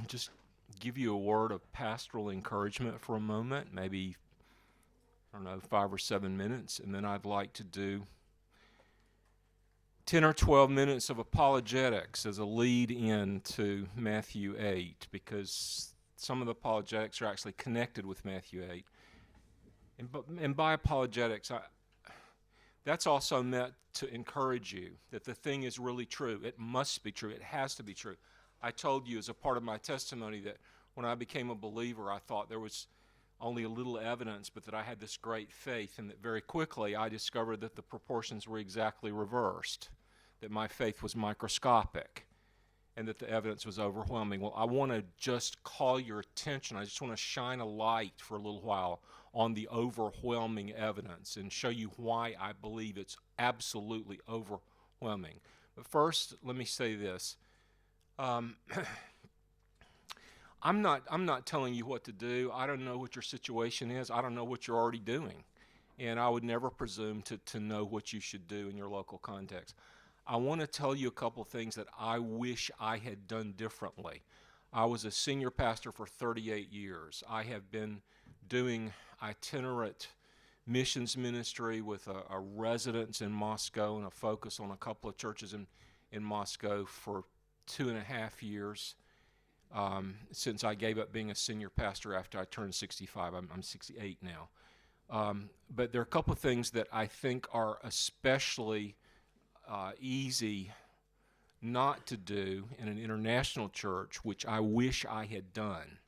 just give you a word of pastoral encouragement for a moment, maybe, I don't know, 5 or 7 minutes, and then I'd like to do 10 or 12 minutes of apologetics as a lead in to Matthew 8, because some of the apologetics are actually connected with Matthew 8. And by apologetics, that's also meant to encourage you that the thing is really true. It must be true. It has to be true. I told you as a part of my testimony that when I became a believer, I thought there was only a little evidence, but that I had this great faith, and that very quickly I discovered that the proportions were exactly reversed, that my faith was microscopic, and that the evidence was overwhelming. Well, I want to just call your attention. I just want to shine a light for a little while on the overwhelming evidence and show you why I believe it's absolutely overwhelming. But first, let me say this. I'm not telling you what to do. I don't know what your situation is. I don't know what you're already doing. And I would never presume to know what you should do in your local context. I want to tell you a couple things that I wish I had done differently. I was a senior pastor for 38 years. I have been doing itinerant missions ministry with a residence in Moscow and a focus on a couple of churches in Moscow for 2.5 years since I gave up being a senior pastor after I turned 65. I'm 68 now. But there are a couple of things that I think are especially easy not to do in an international church, which I wish I had done.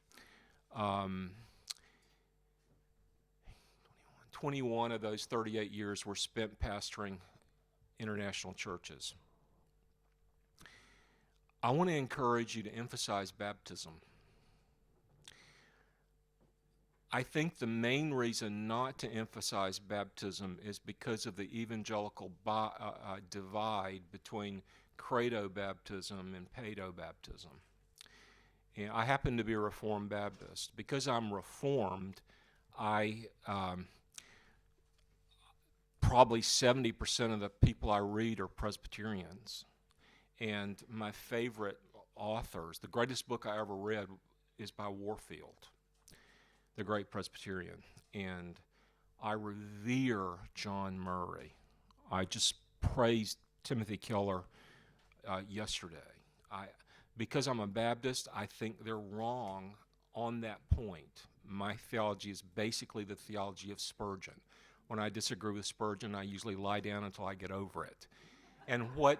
21 of those 38 years were spent pastoring international churches. I want to encourage you to emphasize baptism. I think the main reason not to emphasize baptism is because of the evangelical divide between credo baptism and pedo baptism. And I happen to be a Reformed Baptist. Because I'm Reformed, probably 70% of the people I read are Presbyterians. And my favorite authors, the greatest book I ever read is by Warfield, the great Presbyterian. And I revere John Murray. I just praised Timothy Keller yesterday. Because I'm a Baptist, I think they're wrong on that point. My theology is basically the theology of Spurgeon. When I disagree with Spurgeon, I usually lie down until I get over it. And what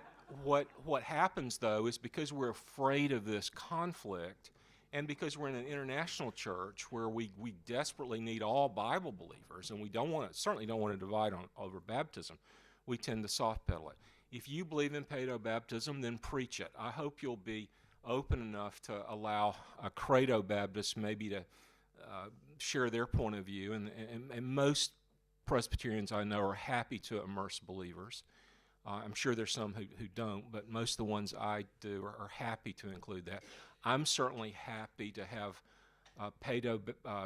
happens, though, is because we're afraid of this conflict, and because we're in an international church where we desperately need all Bible believers, and we certainly don't want to divide over baptism, we tend to soft pedal it. If you believe in pedo baptism, then preach it. I hope you'll be open enough to allow a credo Baptist maybe to share their point of view, and most Presbyterians I know are happy to immerse believers. I'm sure there's some who don't, but most of the ones I do are happy to include that. I'm certainly happy to have pedo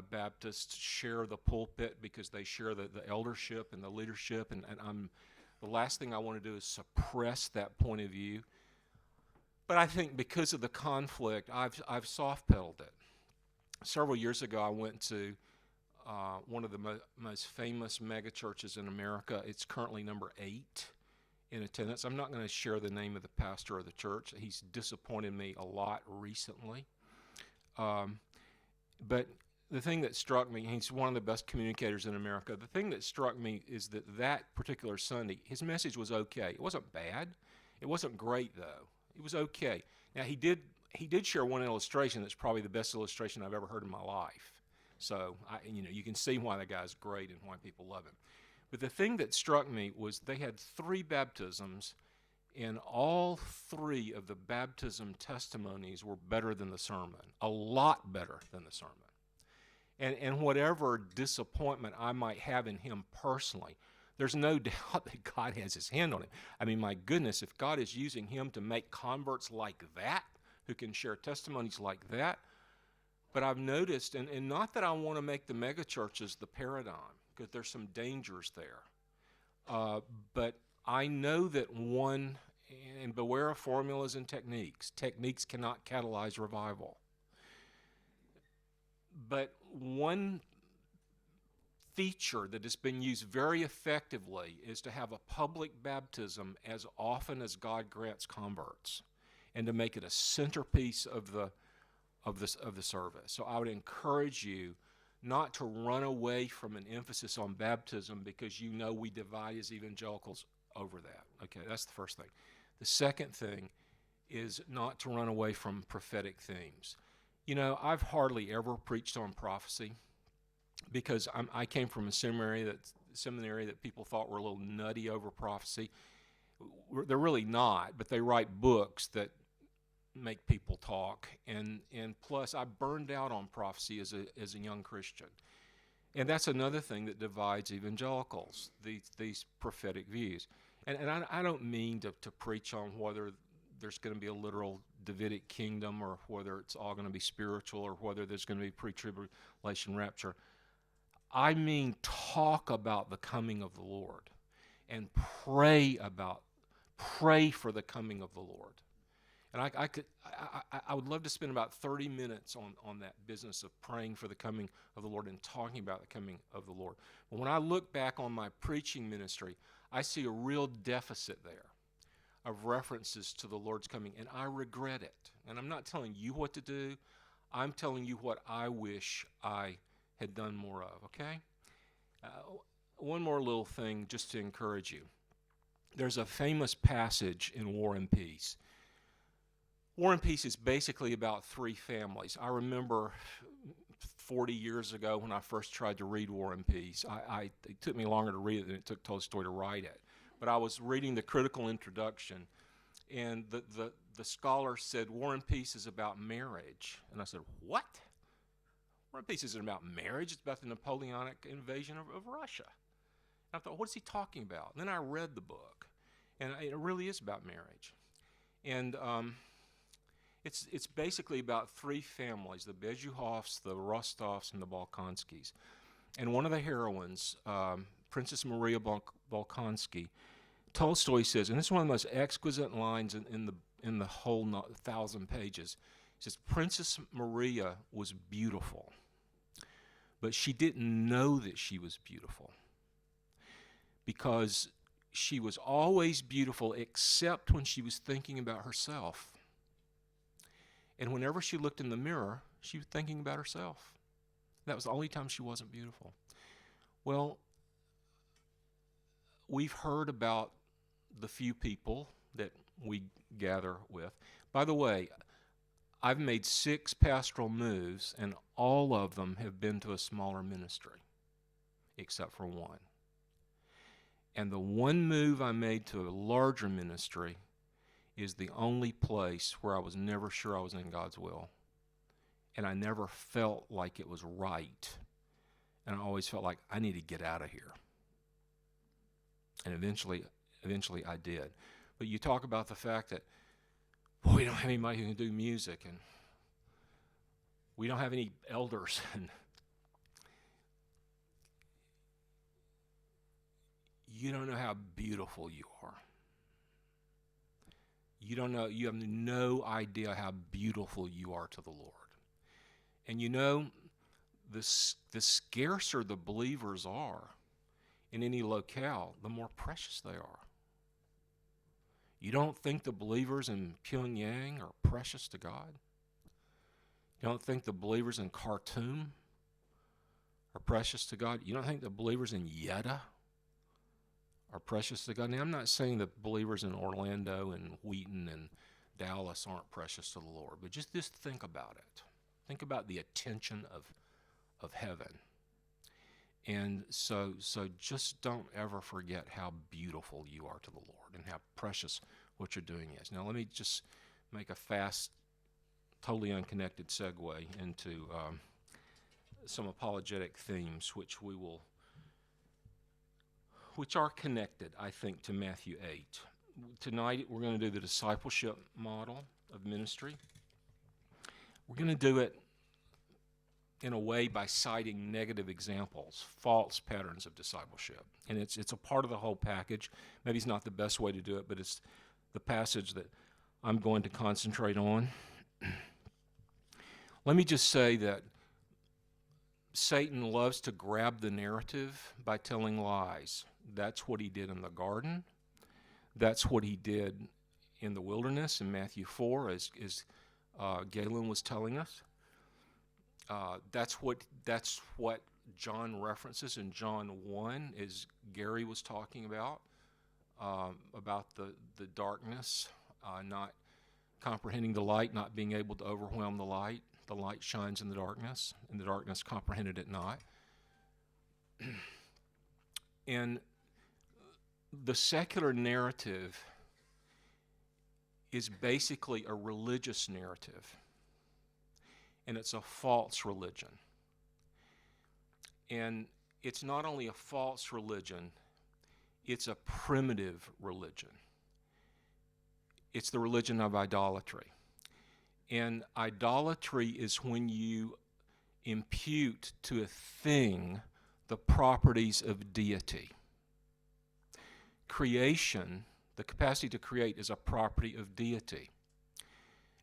Baptists share the pulpit because they share the eldership and the leadership, and the last thing I want to do is suppress that point of view. But I think because of the conflict, I've soft-pedaled it. Several years ago, I went to one of the most famous megachurches in America. It's currently number 8 in attendance. I'm not going to share the name of the pastor of the church. He's disappointed me a lot recently. But the thing that struck me, he's one of the best communicators in America. The thing that struck me is that particular Sunday, his message was okay. It wasn't bad. It wasn't great, though. It was okay. Now, he did share one illustration that's probably the best illustration I've ever heard in my life. So, you can see why the guy's great and why people love him. But the thing that struck me was they had 3 baptisms, and all 3 of the baptism testimonies were better than the sermon, a lot better than the sermon. And whatever disappointment I might have in him personally, there's no doubt that God has his hand on him. I mean, my goodness, if God is using him to make converts like that, who can share testimonies like that. But I've noticed, and not that I want to make the megachurches the paradigm, because there's some dangers there. But I know that and beware of formulas and techniques. Techniques cannot catalyze revival. But one feature that has been used very effectively is to have a public baptism as often as God grants converts, and to make it a centerpiece of the service. So I would encourage you not to run away from an emphasis on baptism, because you know we divide as evangelicals over that. Okay, that's the first thing. The second thing is not to run away from prophetic themes. You know, I've hardly ever preached on prophecy, because I came from a seminary that people thought were a little nutty over prophecy. They're really not, but they write books that make people talk, and plus I burned out on prophecy as a young Christian. And that's another thing that divides evangelicals, these prophetic views. And I don't mean to preach on whether there's going to be a literal Davidic kingdom, or whether it's all going to be spiritual, or whether there's going to be pre-tribulation rapture. I mean, talk about the coming of the Lord, and pray for the coming of the Lord. And I would love to spend about 30 minutes on that business of praying for the coming of the Lord and talking about the coming of the Lord. But when I look back on my preaching ministry, I see a real deficit there of references to the Lord's coming, and I regret it. And I'm not telling you what to do. I'm telling you what I wish I had done more of, okay? One more little thing just to encourage you. There's a famous passage in War and Peace. War and Peace is basically about three families. I remember 40 years ago when I first tried to read War and Peace. It took me longer to read it than it took Tolstoy to write it. But I was reading the critical introduction, and the scholar said War and Peace is about marriage. And I said, what? War and Peace isn't about marriage. It's about the Napoleonic invasion of Russia. And I thought, what is he talking about? And then I read the book, and it really is about marriage. And it's basically about three families, the Bezuhoffs, the Rostovs, and the Bolkonskis. And one of the heroines, Princess Maria Bolkonsky, Tolstoy says, and this is one of the most exquisite lines in the whole 1,000 pages. He says, Princess Maria was beautiful, but she didn't know that she was beautiful, because she was always beautiful except when she was thinking about herself. And whenever she looked in the mirror, she was thinking about herself. That was the only time she wasn't beautiful. Well, we've heard about the few people that we gather with. By the way, I've made 6 pastoral moves, and all of them have been to a smaller ministry, except for one. And the one move I made to a larger ministry is the only place where I was never sure I was in God's will. And I never felt like it was right. And I always felt like I need to get out of here. And eventually I did. But you talk about the fact that, boy, we don't have anybody who can do music, and we don't have any elders, and you don't know how beautiful you are. You have no idea how beautiful you are to the Lord. And you know, the scarcer the believers are in any locale, the more precious they are. You don't think the believers in Pyongyang are precious to God? You don't think the believers in Khartoum are precious to God? You don't think the believers in Jeddah are precious to God? Now, I'm not saying that believers in Orlando and Wheaton and Dallas aren't precious to the Lord, but just think about it. Think about the attention of heaven. And so just don't ever forget how beautiful you are to the Lord and how precious what you're doing is. Now, let me just make a fast, totally unconnected segue into some apologetic themes, which are connected, I think, to Matthew 8. Tonight, we're going to do the discipleship model of ministry. We're going to do it in a way by citing negative examples, false patterns of discipleship. And it's a part of the whole package. Maybe it's not the best way to do it, but it's the passage that I'm going to concentrate on. Let me just say that Satan loves to grab the narrative by telling lies. That's what he did in the garden. That's what he did in the wilderness in Matthew 4, as Galen was telling us. That's what John references in John 1, as Gary was talking about the darkness, not comprehending the light, not being able to overwhelm the light. The light shines in the darkness, and the darkness comprehended it not. And the secular narrative is basically a religious narrative, and it's a false religion. And it's not only a false religion, it's a primitive religion. It's the religion of idolatry. And idolatry is when you impute to a thing the properties of deity. Creation, the capacity to create, is a property of deity.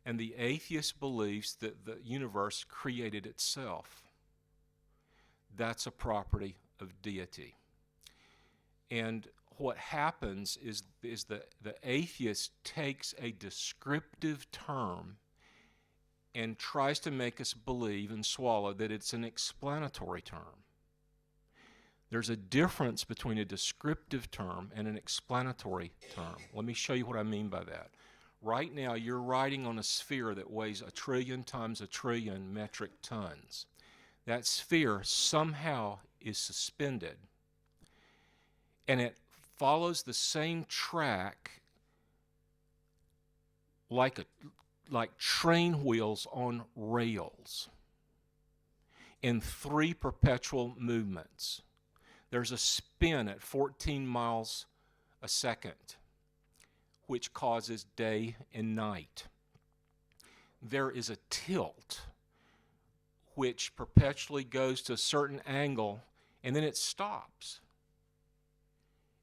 And the atheist believes that the universe created itself. That's a property of deity. And what happens is that the atheist takes a descriptive term and tries to make us believe and swallow that it's an explanatory term. There's a difference between a descriptive term and an explanatory term. Let me show you what I mean by that. Right now, you're riding on a sphere that weighs 1 trillion times 1 trillion metric tons. That sphere somehow is suspended, and it follows the same track like train wheels on rails in 3 perpetual movements. There's a spin at 14 miles a second, which causes day and night. There is a tilt, which perpetually goes to a certain angle, and then it stops.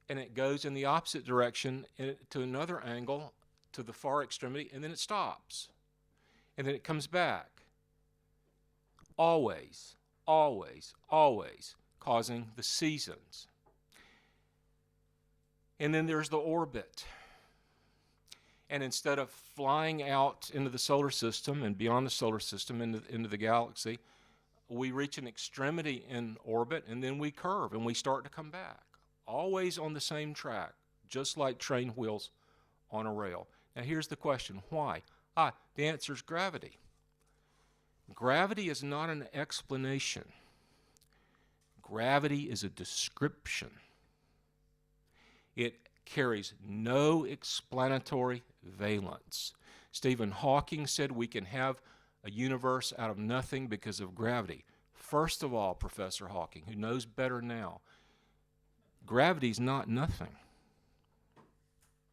And it goes in the opposite direction to another angle, to the far extremity, and then it stops. And then it comes back. Always, always, always causing the seasons. And then there's the orbit. And instead of flying out into the solar system and beyond the solar system into the galaxy, we reach an extremity in orbit, and then we curve and we start to come back. Always on the same track, just like train wheels on a rail. Now here's the question, why? The answer is gravity. Gravity is not an explanation. Gravity is a description. It carries no explanatory valence. Stephen Hawking said we can have a universe out of nothing because of gravity. First of all, Professor Hawking, who knows better now, gravity is not nothing.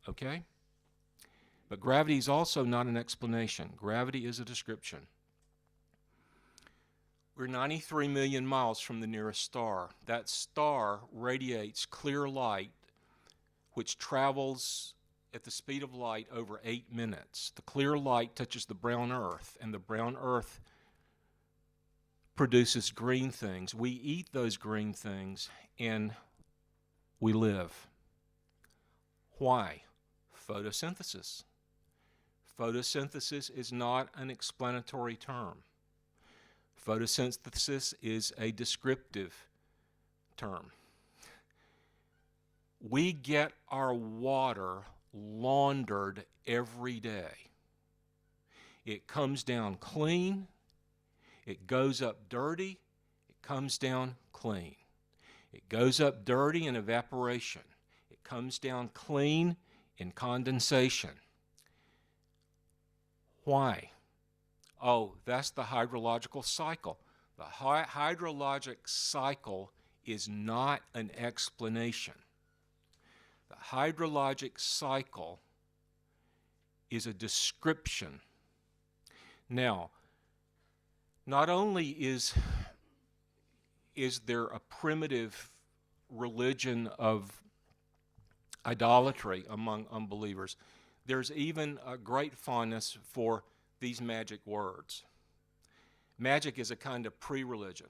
Okay? But gravity is also not an explanation. Gravity is a description. We're 93 million miles from the nearest star. That star radiates clear light, which travels at the speed of light over 8 minutes. The clear light touches the brown earth, and the brown earth produces green things. We eat those green things, and we live. Why? Photosynthesis. Photosynthesis is not an explanatory term. Photosynthesis is a descriptive term. We get our water laundered every day. It comes down clean, it goes up dirty, it comes down clean. It goes up dirty in evaporation. It comes down clean in condensation. Why? Oh, that's the hydrological cycle. The hydrologic cycle is not an explanation. The hydrologic cycle is a description. Now, not only is there a primitive religion of idolatry among unbelievers, there's even a great fondness for these magic words. Magic is a kind of pre-religion.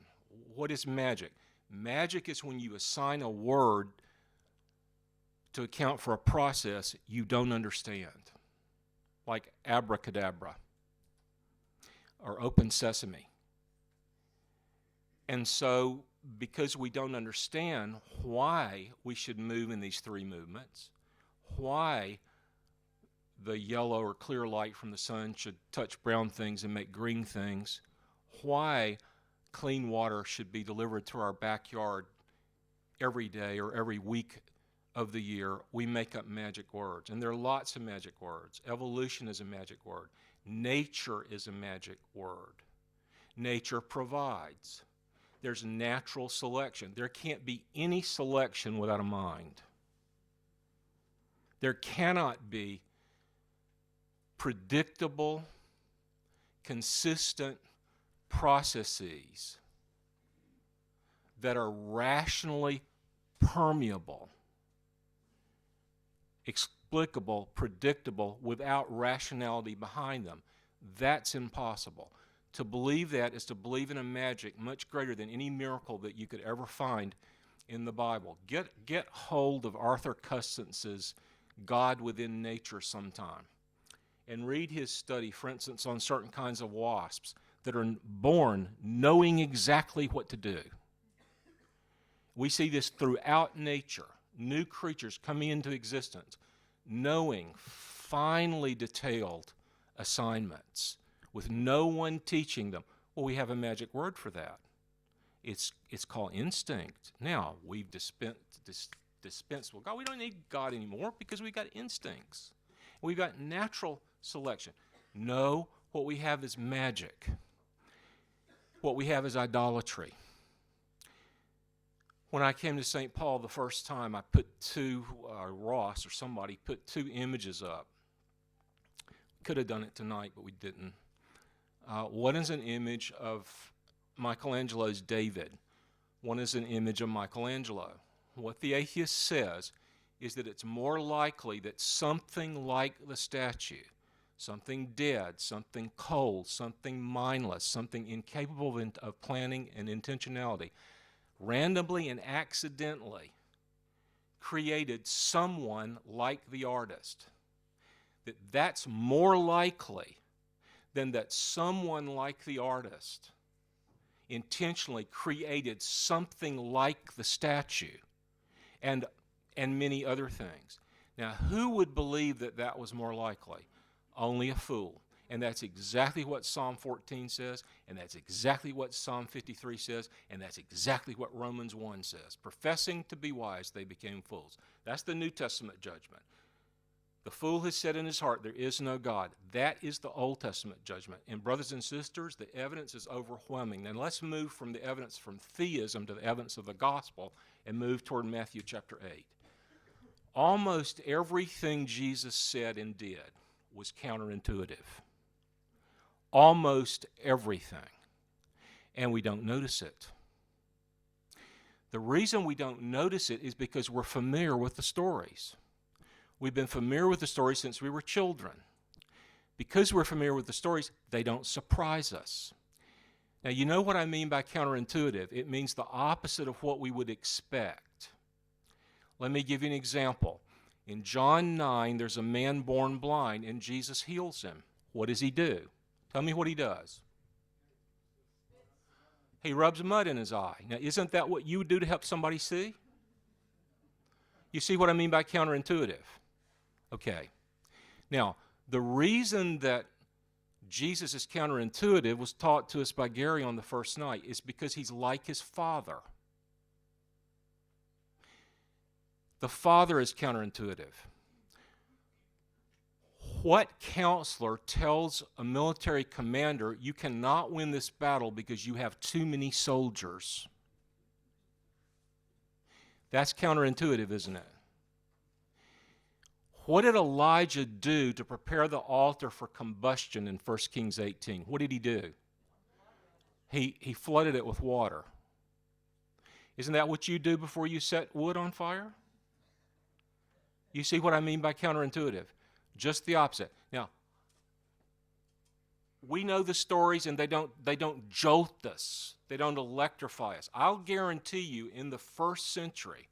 What is magic? Magic is when you assign a word to account for a process you don't understand, like abracadabra or open sesame. And so, because we don't understand why we should move in these three movements, why the yellow or clear light from the sun should touch brown things and make green things, why clean water should be delivered to our backyard every day or every week of the year, we make up magic words. And there are lots of magic words. Evolution is a magic word. Nature is a magic word. Nature provides. There's natural selection. There can't be any selection without a mind. There cannot be predictable, consistent processes that are rationally permeable, explicable, predictable, without rationality behind them. That's impossible. To believe that is to believe in a magic much greater than any miracle that you could ever find in the Bible. Get hold of Arthur Costance's God Within Nature sometime and read his study, for instance, on certain kinds of wasps that are born knowing exactly what to do. We see this throughout nature. New creatures coming into existence, knowing finely detailed assignments, with no one teaching them. Well, we have a magic word for that. It's called instinct. Now, we've dispensed with God. We don't need God anymore because we've got instincts. We've got natural selection. No, what we have is magic. What we have is idolatry. When I came to St. Paul the first time, I put Ross or somebody put two images up. Could have done it tonight, but we didn't. One is an image of Michelangelo's David. One is an image of Michelangelo. What the atheist says is that it's more likely that something like the statue, something dead, something cold, something mindless, something incapable of planning and intentionality, randomly and accidentally created someone like the artist. That's more likely than that someone like the artist intentionally created something like the statue and many other things. Now, who would believe that that was more likely? Only a fool. And that's exactly what Psalm 14 says, and that's exactly what Psalm 53 says, and that's exactly what Romans 1 says. Professing to be wise, they became fools. That's the New Testament judgment. The fool has said in his heart, there is no God. That is the Old Testament judgment. And brothers and sisters, the evidence is overwhelming. Now let's move from the evidence from theism to the evidence of the gospel and move toward Matthew chapter 8. Almost everything Jesus said and did was counterintuitive. Almost everything. And we don't notice it. The reason we don't notice it is because we're familiar with the stories. We've been familiar with the stories since we were children. Because we're familiar with the stories, they don't surprise us. Now, you know what I mean by counterintuitive? It means the opposite of what we would expect. Let me give you an example. In John 9, there's a man born blind, and Jesus heals him. What does he do? Tell me what he does. He rubs mud in his eye. Now, isn't that what you would do to help somebody see? You see what I mean by counterintuitive? Okay. Now, the reason that Jesus is counterintuitive was taught to us by Gary on the first night is because he's like his Father. The Father is counterintuitive. What counselor tells a military commander, you cannot win this battle because you have too many soldiers? That's counterintuitive, isn't it? What did Elijah do to prepare the altar for combustion in 1 Kings 18? What did he do? He flooded it with water. Isn't that what you do before you set wood on fire? You see what I mean by counterintuitive? Just the opposite. Now, We know the stories, and they don't jolt us. They don't electrify us. I'll guarantee you, in the first century,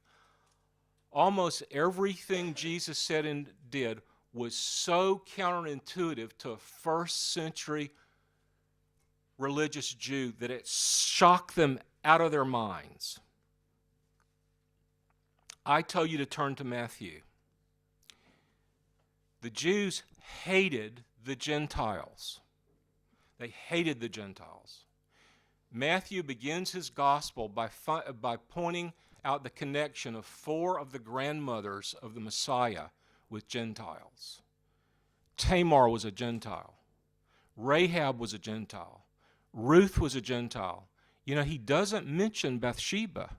almost everything Jesus said and did was so counterintuitive to a first century religious Jew that it shocked them out of their minds. I tell you to turn to Matthew. The Jews hated the Gentiles. They hated the Gentiles. Matthew begins his gospel by pointing out the connection of 4 of the grandmothers of the Messiah with Gentiles. Tamar was a Gentile. Rahab was a Gentile. Ruth was a Gentile. You know, he doesn't mention Bathsheba.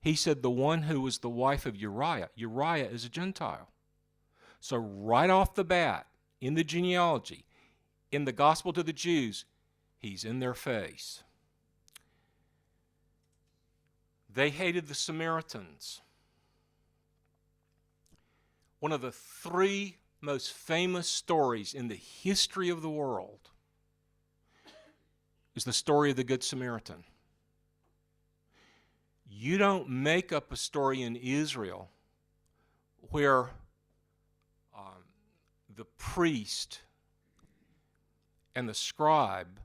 He said the one who was the wife of Uriah. Uriah is a Gentile. So right off the bat, in the genealogy, in the gospel to the Jews, he's in their face. They hated the Samaritans. One of the 3 most famous stories in the history of the world is the story of the Good Samaritan. You don't make up a story in Israel where the priest and the scribe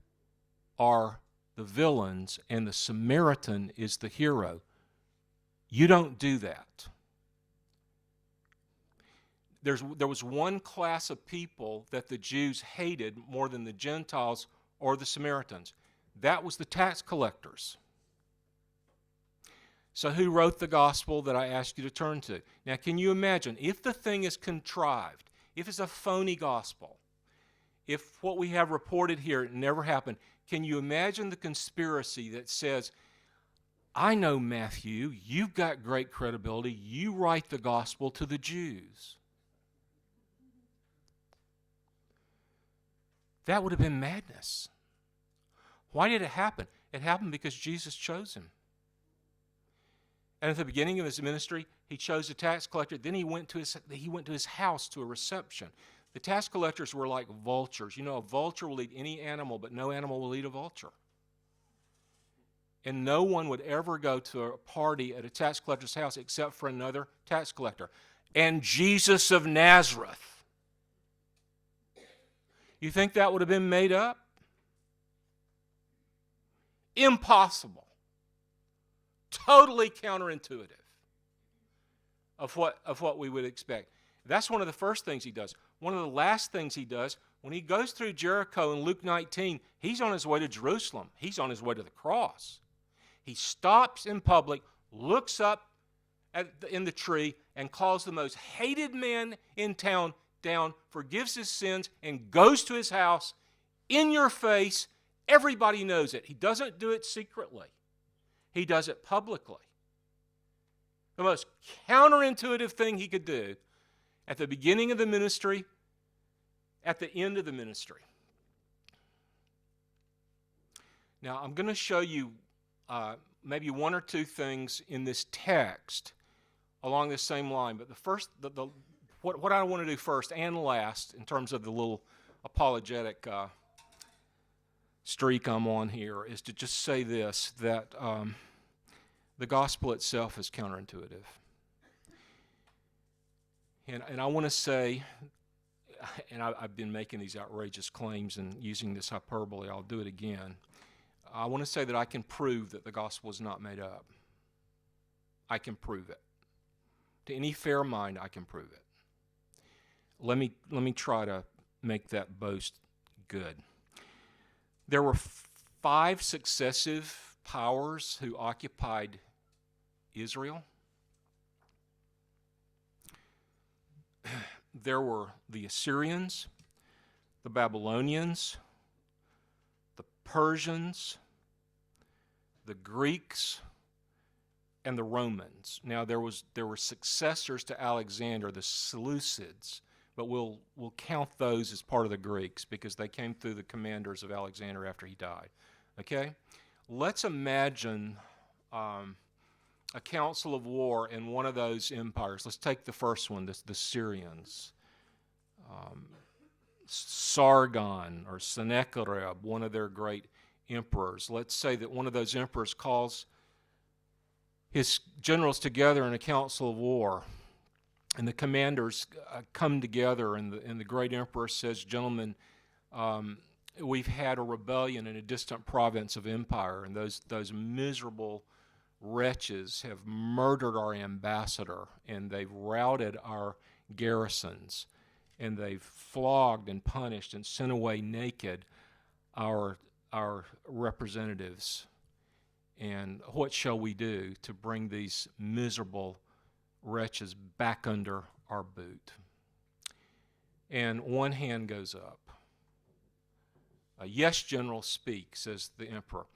are the villains and the Samaritan is the hero. You don't do that. There was one class of people that the Jews hated more than the Gentiles or the Samaritans. That was the tax collectors. So who wrote the gospel that I asked you to turn to? Now, can you imagine, if the thing is contrived, if it's a phony gospel, if what we have reported here never happened, can you imagine the conspiracy that says, I know, Matthew, you've got great credibility, you write the gospel to the Jews? That would have been madness. Why did it happen? It happened because Jesus chose him. And at the beginning of his ministry, he chose a tax collector. Then he went to his house to a reception. The tax collectors were like vultures. You know, a vulture will eat any animal, but no animal will eat a vulture. And no one would ever go to a party at a tax collector's house except for another tax collector. And Jesus of Nazareth. You think that would have been made up? Impossible. Totally counterintuitive of what we would expect. That's one of the first things he does. One of the last things he does, when he goes through Jericho in Luke 19, he's on his way to Jerusalem. He's on his way to the cross. He stops in public, looks up in the tree, and calls the most hated man in town down, forgives his sins, and goes to his house in your face. Everybody knows it. He doesn't do it secretly. He does it publicly. The most counterintuitive thing he could do at the beginning of the ministry, at the end of the ministry. Now, I'm going to show you maybe 1 or 2 things in this text along the same line. But the first, what I want to do first and last, in terms of the little apologetic streak I'm on here, is to just say this, that the gospel itself is counterintuitive. And I want to say, and I've been making these outrageous claims and using this hyperbole, I'll do it again. I want to say that I can prove that the gospel is not made up. I can prove it. To any fair mind, I can prove it. Let me try to make that boast good. There were 5 successive powers who occupied Israel. There were the Assyrians, the Babylonians, the Persians, the Greeks, and the Romans. Now there were successors to Alexander, the Seleucids, but we'll count those as part of the Greeks because they came through the commanders of Alexander after he died. Okay? Let's imagine a council of war in one of those empires. Let's take the first one, the Syrians. Sargon or Sennacherib, one of their great emperors. Let's say that one of those emperors calls his generals together in a council of war, and the commanders come together, and the great emperor says, "Gentlemen, we've had a rebellion in a distant province of empire, and those miserable wretches have murdered our ambassador, and they've routed our garrisons, and they've flogged and punished and sent away naked our representatives. And what shall we do to bring these miserable wretches back under our boot?" And one hand goes up. "Yes, General, speak," says the emperor.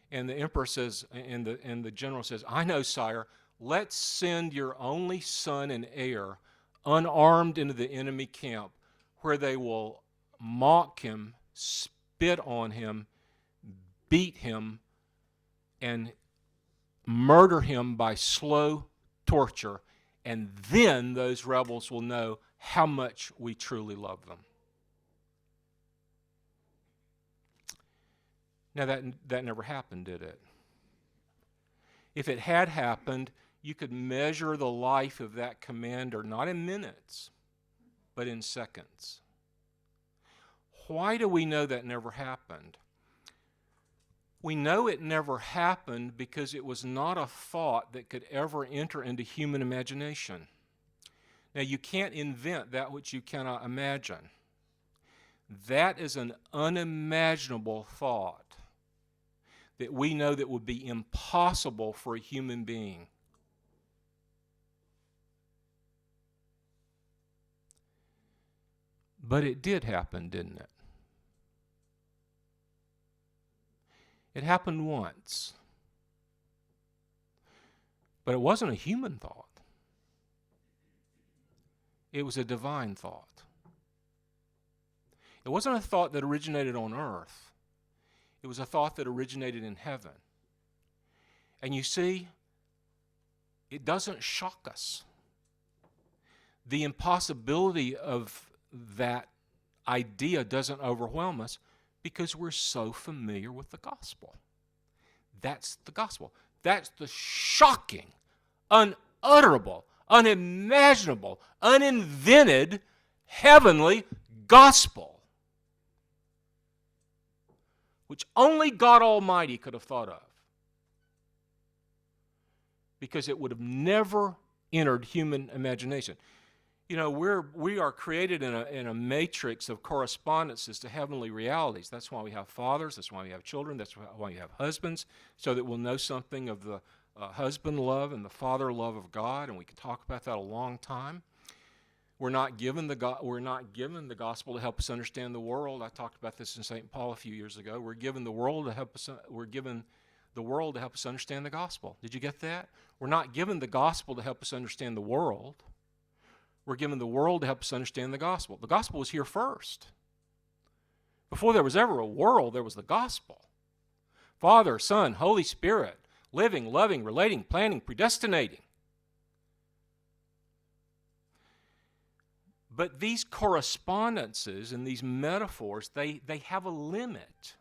And the emperor says, and the general says, "I know, sire. Let's send your only son and heir unarmed into the enemy camp, where they will mock him, spit on him, beat him, and murder him by slow torture, and then those rebels will know how much we truly love them." Now that never happened, did it? If it had happened, you could measure the life of that commander not in minutes, but in seconds. Why do we know that never happened? We know it never happened because it was not a thought that could ever enter into human imagination. Now, you can't invent that which you cannot imagine. That is an unimaginable thought that we know that would be impossible for a human being. But it did happen, didn't it? It happened once. But it wasn't a human thought. It was a divine thought. It wasn't a thought that originated on earth. It was a thought that originated in heaven. And you see, it doesn't shock us. The impossibility of that idea doesn't overwhelm us because we're so familiar with the gospel. That's the gospel. That's the shocking, unutterable, unimaginable, uninvented, heavenly gospel, which only God Almighty could have thought of, because it would have never entered human imagination. You know, we are created in a matrix of correspondences to heavenly realities. That's why we have fathers. That's why we have children. That's why we have husbands, so that we'll know something of the husband love and the father love of God, and we can talk about that a long time. We're not given the gospel to help us understand the world. I talked about this in St. Paul a few years ago. We're given the world to help us. We're given the world to help us understand the gospel. Did you get that? We're not given the gospel to help us understand the world. We're given the world to help us understand the gospel. The gospel was here first. Before there was ever a world, there was the gospel. Father, Son, Holy Spirit, living, loving, relating, planning, predestinating. But these correspondences and these metaphors, they have a limit.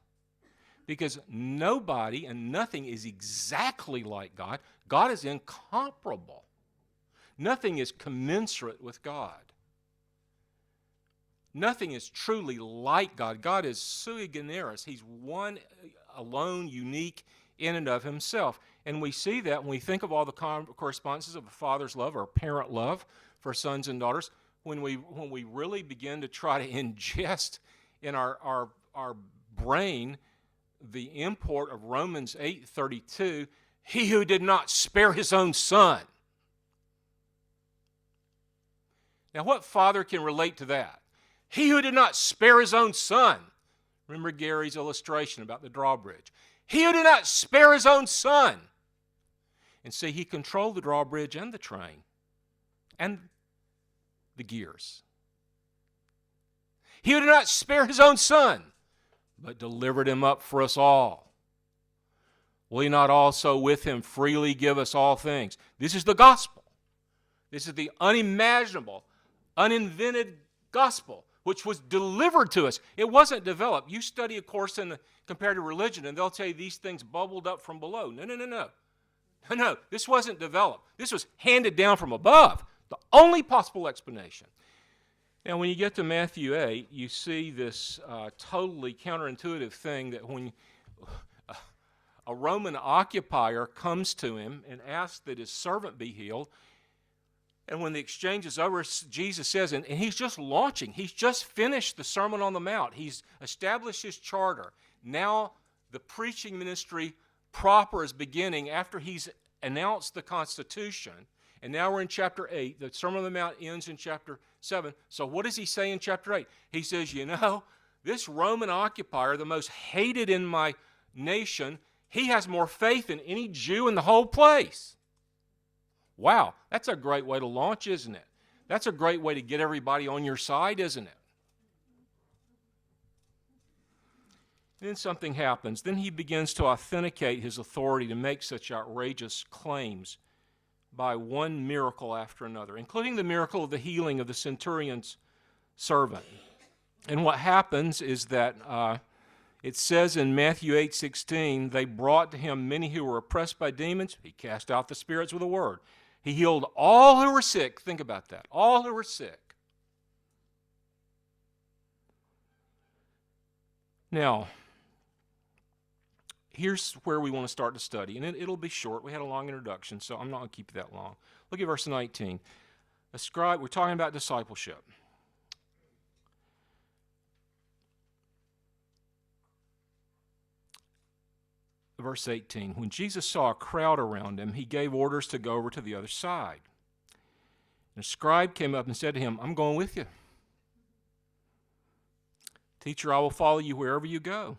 Because nobody and nothing is exactly like God. God is incomparable. Nothing is commensurate with God. Nothing is truly like God. God is sui generis. He's one, alone, unique in and of himself. And we see that when we think of all the correspondences of a father's love or parent love for sons and daughters. When we really begin to try to ingest in our brain the import of Romans 8:32, he who did not spare his own son. Now, what father can relate to that? He who did not spare his own son. Remember Gary's illustration about the drawbridge. He who did not spare his own son. And see, he controlled the drawbridge and the train and the gears. He who did not spare his own son, but delivered him up for us all. Will he not also with him freely give us all things? This is the gospel. This is the unimaginable, uninvented gospel, which was delivered to us. It wasn't developed. You study a course in comparative religion, and they'll tell you these things bubbled up from below. No. No, this wasn't developed. This was handed down from above. The only possible explanation. Now, when you get to Matthew 8, you see this totally counterintuitive thing that when a Roman occupier comes to him and asks that his servant be healed, and when the exchange is over, Jesus says, and he's just launching. He's just finished the Sermon on the Mount. He's established his charter. Now the preaching ministry proper is beginning after he's announced the Constitution. And now we're in chapter 8. The Sermon on the Mount ends in chapter 7. So what does he say in chapter 8? He says, this Roman occupier, the most hated in my nation, he has more faith than any Jew in the whole place. Wow, that's a great way to launch, isn't it? That's a great way to get everybody on your side, isn't it? Then something happens. Then he begins to authenticate his authority to make such outrageous claims by one miracle after another, including the miracle of the healing of the centurion's servant. And what happens is that it says in Matthew 8:16, they brought to him many who were oppressed by demons. He cast out the spirits with a word. He healed all who were sick. Think about that. All who were sick. Now, here's where we want to start to study, and it'll be short. We had a long introduction, so I'm not going to keep it that long. Look at verse 19. We're talking about discipleship. Verse 18, when Jesus saw a crowd around him, he gave orders to go over to the other side. And a scribe came up and said to him, I'm going with you. Teacher, I will follow you wherever you go.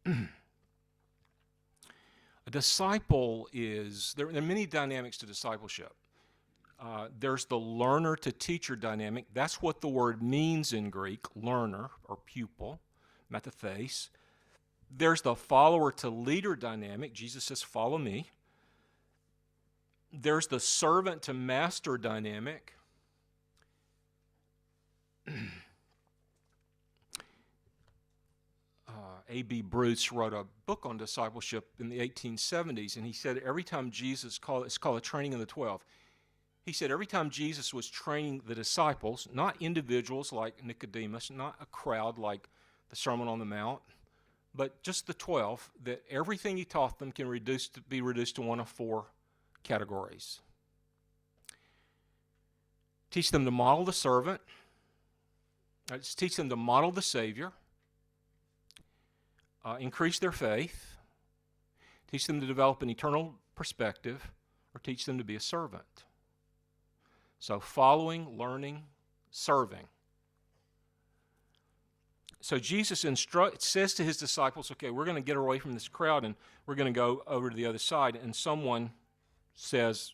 A disciple there are many dynamics to discipleship. There's the learner to teacher dynamic. That's what the word means in Greek, learner or pupil, methathes. There's the follower to leader dynamic. Jesus says, follow me. There's the servant to master dynamic. A.B. Bruce wrote a book on discipleship in the 1870s, and he said every time it's called a training of the 12. He said every time Jesus was training the disciples, not individuals like Nicodemus, not a crowd like the Sermon on the Mount, but just the 12, that everything he taught them can be reduced to one of four categories. Teach them to model the servant. Teach them to model the Savior. Increase their faith. Teach them to develop an eternal perspective, or teach them to be a servant. So following, learning, serving. So Jesus says to his disciples, okay, we're going to get away from this crowd and we're going to go over to the other side. And someone says,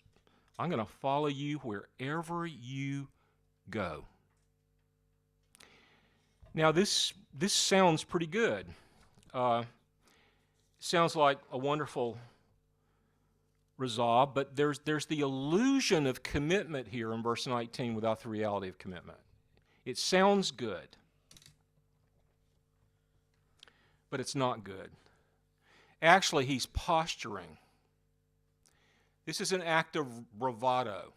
I'm going to follow you wherever you go. Now, this sounds pretty good. Sounds like a wonderful resolve, but there's the illusion of commitment here in verse 19 without the reality of commitment. It sounds good, but it's not good. Actually, he's posturing. This is an act of bravado.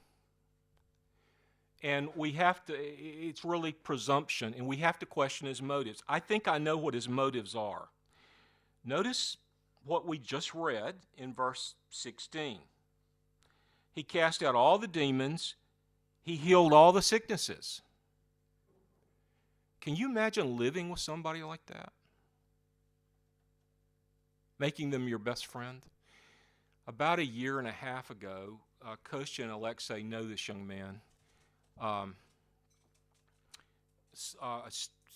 And it's really presumption, and we have to question his motives. I think I know what his motives are. Notice what we just read in verse 16. He cast out all the demons. He healed all the sicknesses. Can you imagine living with somebody like that? Making them your best friend? About a year and a half ago, Kostya and Alexei know this young man. A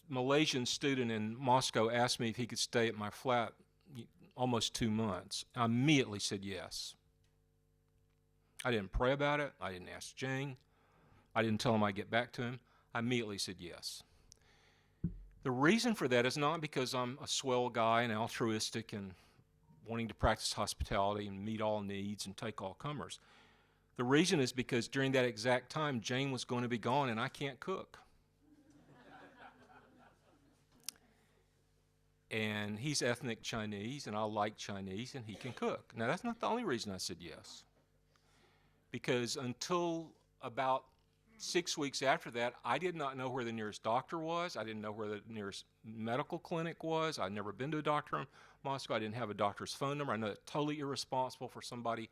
Malaysian student in Moscow asked me if he could stay at my flat almost 2 months. I immediately said yes. I didn't pray about it. I didn't ask Jane. I didn't tell him I'd get back to him. I immediately said yes. The reason for that is not because I'm a swell guy and altruistic and wanting to practice hospitality and meet all needs and take all comers. The reason is because during that exact time, Jane was going to be gone and I can't cook. and he's ethnic Chinese, and I like Chinese, and he can cook. Now, that's not the only reason I said yes. Because until about 6 weeks after that, I did not know where the nearest doctor was. I didn't know where the nearest medical clinic was. I'd never been to a doctor in Moscow. I didn't have a doctor's phone number. I know that's totally irresponsible for somebody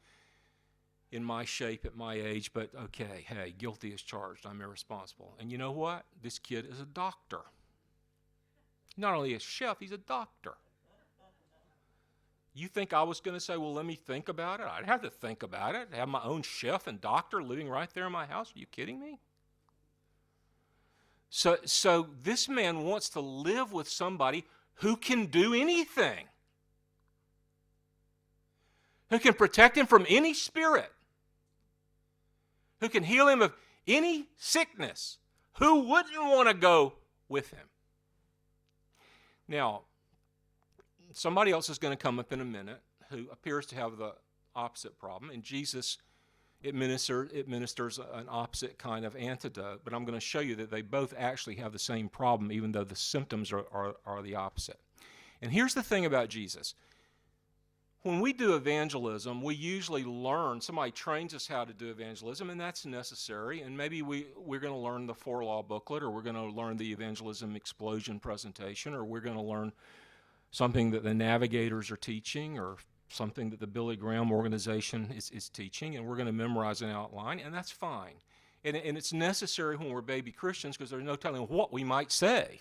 in my shape at my age, but okay, hey, guilty as charged. I'm irresponsible. And you know what? This kid is a doctor. Not only a chef, he's a doctor. You think I was going to say, well, let me think about it? I'd have to think about it. Have my own chef and doctor living right there in my house? Are you kidding me? So this man wants to live with somebody who can do anything, who can protect him from any spirit, who can heal him of any sickness. Who wouldn't want to go with him? Now, somebody else is going to come up in a minute who appears to have the opposite problem, and Jesus administers an opposite kind of antidote, but I'm going to show you that they both actually have the same problem, even though the symptoms are the opposite. And here's the thing about Jesus. When we do evangelism, we usually learn, somebody trains us how to do evangelism, and that's necessary, and maybe we're going to learn the 4-law booklet, or we're going to learn the evangelism explosion presentation, or we're going to learn something that the navigators are teaching, or something that the Billy Graham organization is teaching, and we're going to memorize an outline, and that's fine. And it's necessary when we're baby Christians, because there's no telling what we might say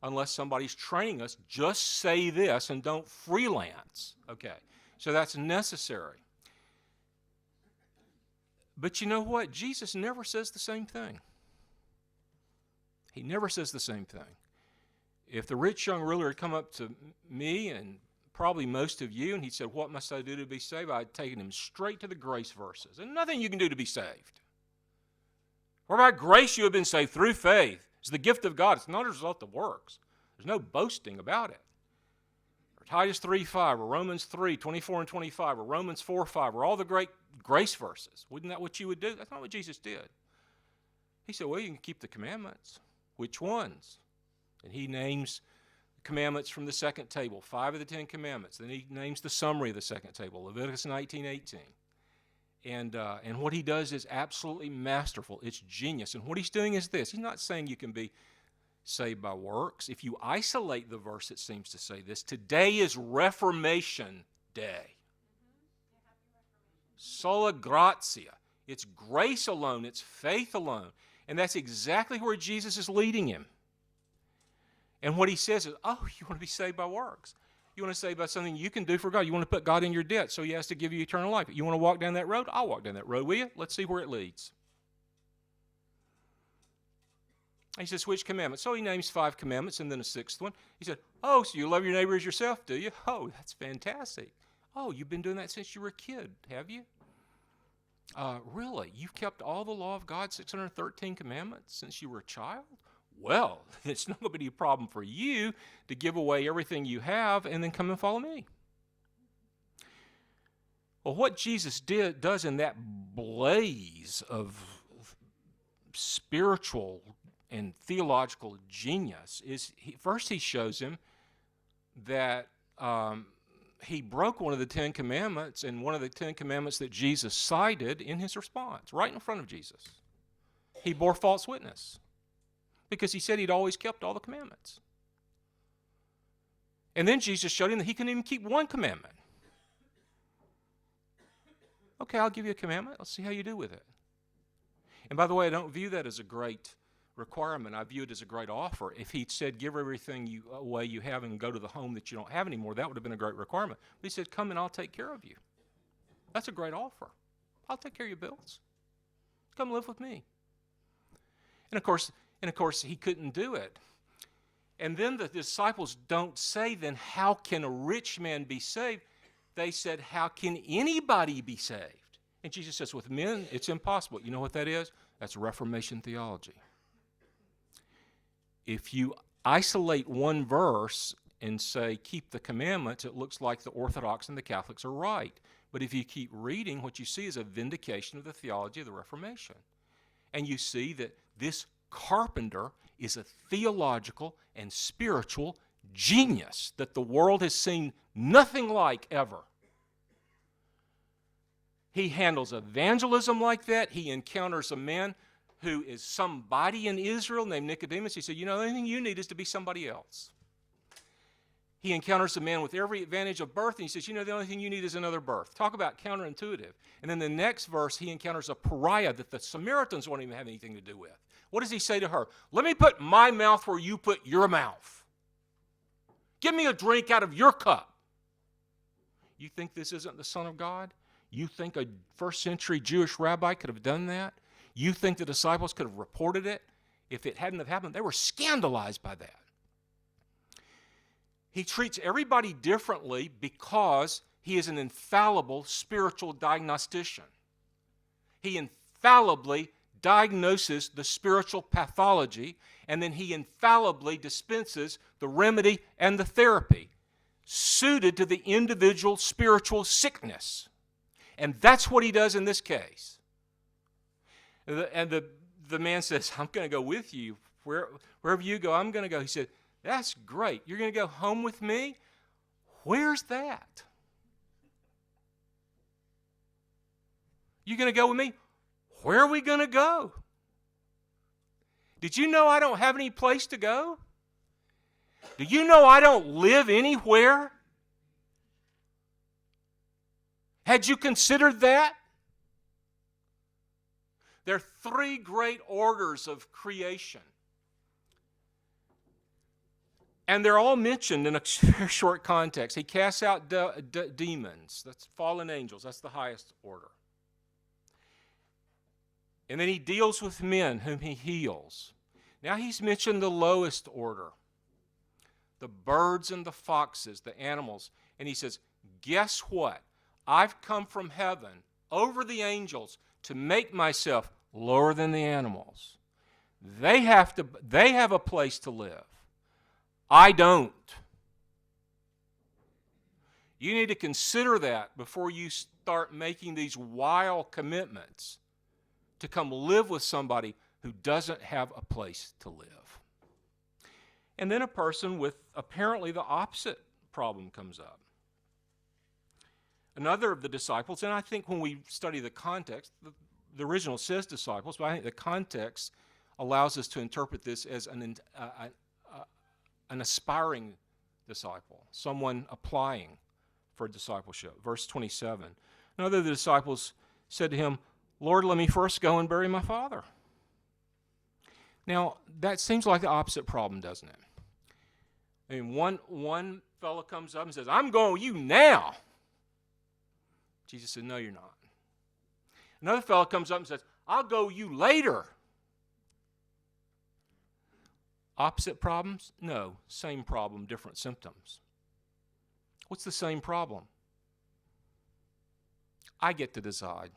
unless somebody's training us. Just say this and don't freelance. Okay, so that's necessary. But you know what? Jesus never says the same thing. He never says the same thing. If the rich young ruler had come up to me and probably most of you, and he said, what must I do to be saved? I'd taken him straight to the grace verses. And nothing you can do to be saved. For by grace you have been saved through faith. It's the gift of God. It's not a result of works. There's no boasting about it. Or Titus 3:5, or Romans 3:24 and 25, or Romans 4:5, or all the great grace verses. Wouldn't that what you would do? That's not what Jesus did. He said, well, you can keep the commandments. Which ones? And he names commandments from the second table, 5 of the 10 commandments. Then he names the summary of the second table, Leviticus 19:18. And what he does is absolutely masterful. It's genius. And what he's doing is this. He's not saying you can be saved by works. If you isolate the verse, it seems to say this. Today is Reformation Day. Sola gratia. It's grace alone. It's faith alone. And that's exactly where Jesus is leading him. And what he says is, oh, you want to be saved by works. You want to say by something you can do for God. You want to put God in your debt, so he has to give you eternal life. You want to walk down that road? I'll walk down that road with you. Let's see where it leads. He says, which commandments? So he names 5 commandments and then a 6th one. He said, oh, so you love your neighbor as yourself, do you? Oh, that's fantastic. Oh, you've been doing that since you were a kid, have you? Really? You've kept all the law of God, 613 commandments, since you were a child? Well, it's not going to be a problem for you to give away everything you have and then come and follow me. Well, what Jesus does in that blaze of spiritual and theological genius is, first he shows him that he broke one of the 10 commandments, and one of the 10 commandments that Jesus cited in his response, right in front of Jesus. He bore false witness, because he said he'd always kept all the commandments. And then Jesus showed him that he couldn't even keep one commandment. Okay, I'll give you a commandment. Let's see how you do with it. And by the way, I don't view that as a great requirement. I view it as a great offer. If he'd said, give everything away you have and go to the home that you don't have anymore, that would have been a great requirement. But he said, come and I'll take care of you. That's a great offer. I'll take care of your bills. Come live with me. And of course, he couldn't do it. And then the disciples don't say, then how can a rich man be saved? They said, how can anybody be saved? And Jesus says, with men, it's impossible. You know what that is? That's Reformation theology. If you isolate one verse and say, keep the commandments, it looks like the Orthodox and the Catholics are right. But if you keep reading, what you see is a vindication of the theology of the Reformation. And you see that this carpenter is a theological and spiritual genius that the world has seen nothing like ever. He handles evangelism like that. He encounters a man who is somebody in Israel named Nicodemus. He said, you know, the only thing you need is to be somebody else. He encounters a man with every advantage of birth, and he says, you know, the only thing you need is another birth. Talk about counterintuitive. And then the next verse, he encounters a pariah that the Samaritans won't even have anything to do with. What does he say to her? Let me put my mouth where you put your mouth. Give me a drink out of your cup. You think this isn't the Son of God? You think a first century Jewish rabbi could have done that? You think the disciples could have reported it? If it hadn't have happened, they were scandalized by that. He treats everybody differently because he is an infallible spiritual diagnostician. He infallibly diagnoses the spiritual pathology, and then he infallibly dispenses the remedy and the therapy suited to the individual spiritual sickness. And that's what he does in this case. And the man says, I'm going to go with you. Wherever you go, I'm going to go. He said, that's great. You're going to go home with me? Where's that? You're going to go with me? Where are we going to go? Did you know I don't have any place to go? Do you know I don't live anywhere? Had you considered that? There are three great orders of creation. And they're all mentioned in a very short context. He casts out demons. That's fallen angels. That's the highest order. And then he deals with men whom he heals. Now he's mentioned the lowest order. The birds and the foxes, the animals. And he says, guess what? I've come from heaven over the angels to make myself lower than the animals. They have a place to live. I don't. You need to consider that before you start making these wild commitments to come live with somebody who doesn't have a place to live. And then a person with apparently the opposite problem comes up. Another of the disciples, and I think when we study the context, the original says disciples, but I think the context allows us to interpret this as an aspiring disciple, someone applying for discipleship. Verse 27, another of the disciples said to him, Lord, let me first go and bury my father. Now, that seems like the opposite problem, doesn't it? I mean, one fellow comes up and says, I'm going with you now. Jesus said, no, you're not. Another fellow comes up and says, I'll go with you later. Opposite problems? No. Same problem, different symptoms. What's the same problem? I get to decide.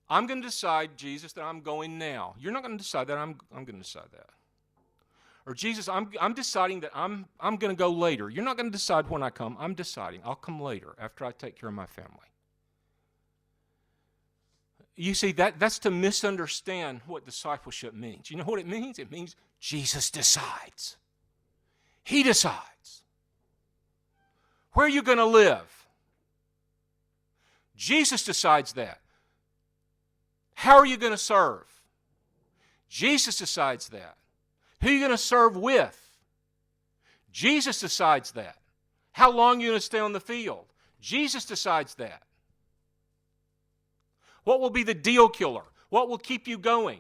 I'm going to decide, Jesus, that I'm going now. You're not going to decide that. I'm going to decide that. Or Jesus, I'm deciding that I'm going to go later. You're not going to decide when I come. I'm deciding. I'll come later after I take care of my family. You see, that's to misunderstand what discipleship means. You know what it means? It means Jesus decides. He decides. Where are you going to live? Jesus decides that. How are you going to serve? Jesus decides that. Who are you going to serve with? Jesus decides that. How long are you going to stay on the field? Jesus decides that. What will be the deal killer? What will keep you going?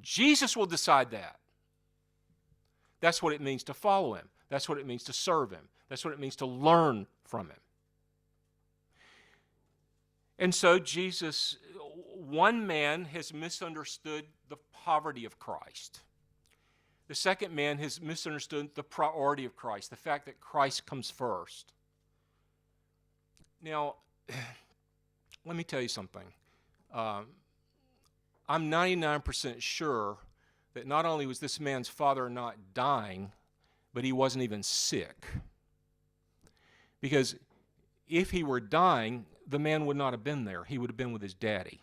Jesus will decide that. That's what it means to follow him. That's what it means to serve him. That's what it means to learn from him. And so Jesus, one man has misunderstood the poverty of Christ. The second man has misunderstood the priority of Christ, the fact that Christ comes first. Now, let me tell you something. I'm 99% sure that not only was this man's father not dying, but he wasn't even sick. Because if he were dying, the man would not have been there. He would have been with his daddy.